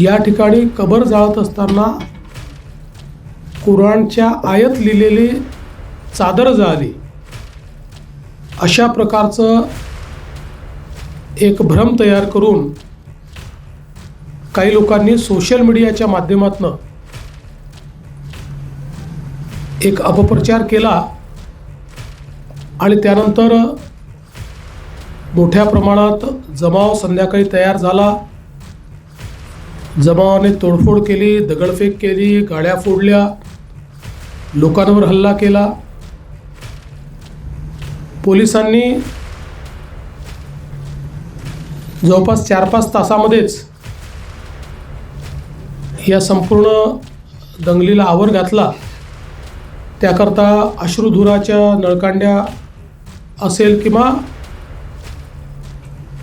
या ठिकाणी कबर जाळत असताना कुराणच्या आयत लिहिलेली चादर जाळली, अशा प्रकारचं एक भ्रम तयार करून काही लोकांनी सोशल मीडियाच्या माध्यमातून एक अपप्रचार केला आणि त्यानंतर मोठ्या प्रमाणात जमाव संध्याकाळी तयार झाला. जमावाने तोडफोड केली, दगडफेक केली, गाड्या फोडल्या, लोकांवर हल्ला केला. पोलिसांनी जवळपास 4-5 तासामध्येच या संपूर्ण दंगलीला आवर घातला. त्याकरता अश्रुधुराच्या नळकांड्या असेल किंवा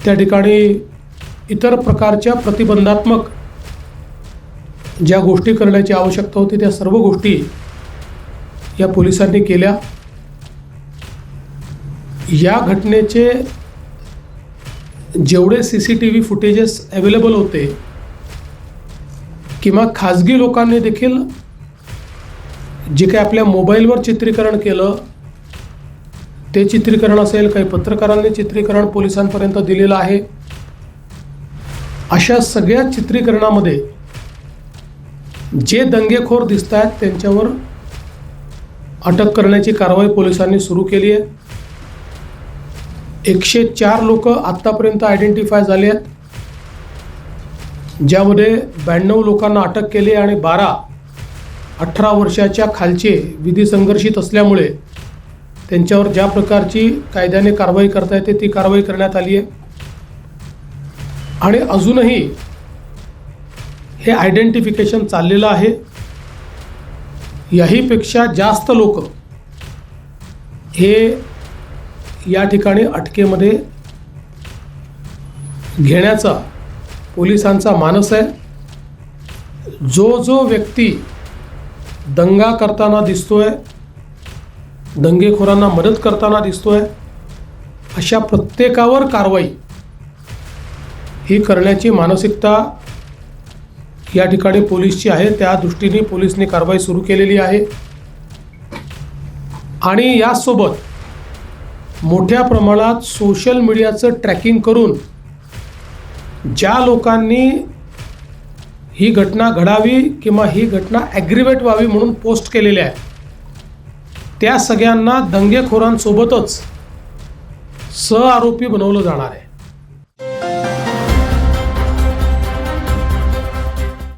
त्या ठिकाणी इतर प्रकारच्या प्रतिबंधात्मक ज्या गोष्टी करण्याची आवश्यकता होती त्या सर्व गोष्टी या पोलिसांनी केल्या. या घटनेचे जेवढे CCTV फुटेजेस अवेलेबल होते किंवा खाजगी लोकांनी देखील जे काही आपल्या मोबाईलवर चित्रीकरण केलं ते चित्रीकरण असेल, काही पत्रकारांनी चित्रीकरण पोलिसांपर्यंत दिलेलं आहे. अशा सगळ्या चित्रीकरणामध्ये जे दंगेखोर दिसत आहेत त्यांच्यावर अटक करण्याची कारवाई पोलिसांनी सुरू केली आहे. 104 लोक आत्तापर्यंत आयडेंटिफाय झाले आहेत, ज्यामध्ये 92 लोकांना अटक केली आणि 18 वर्षाच्या खालचे विधी संघर्षित असल्यामुळे त्यांच्यावर ज्या प्रकारची कायद्याने कारवाई करता येते ती कारवाई करण्यात आली आहे. आणि अजूनही हे आयडेंटिफिकेशन चाललेलं आहे. याहीपेक्षा जास्त लोक हे या ठिकाणी अटकेमध्ये घेण्याचा पोलिसांचा मानस आहे. जो व्यक्ती दंगा करताना दिसतोय, दंगेखोरांना मदत करताना दिसतोय, अशा प्रत्येकावर कारवाई ही करण्याची मानसिकता या ठिकाणी पोलीसची आहे. त्या दृष्टीने पोलिसने कारवाई सुरू केलेली आहे. आणि यासोबत मोठ्या प्रमाणात सोशल मीडियाचं ट्रॅकिंग करून ज्या लोकांनी ही घटना घडावी किंवा ही घटना ॲग्रिवेट व्हावी म्हणून पोस्ट केलेल्या आहे त्या सगळ्यांना दंगेखोरांसोबतच सहआरोपी बनवलं जाणार आहे.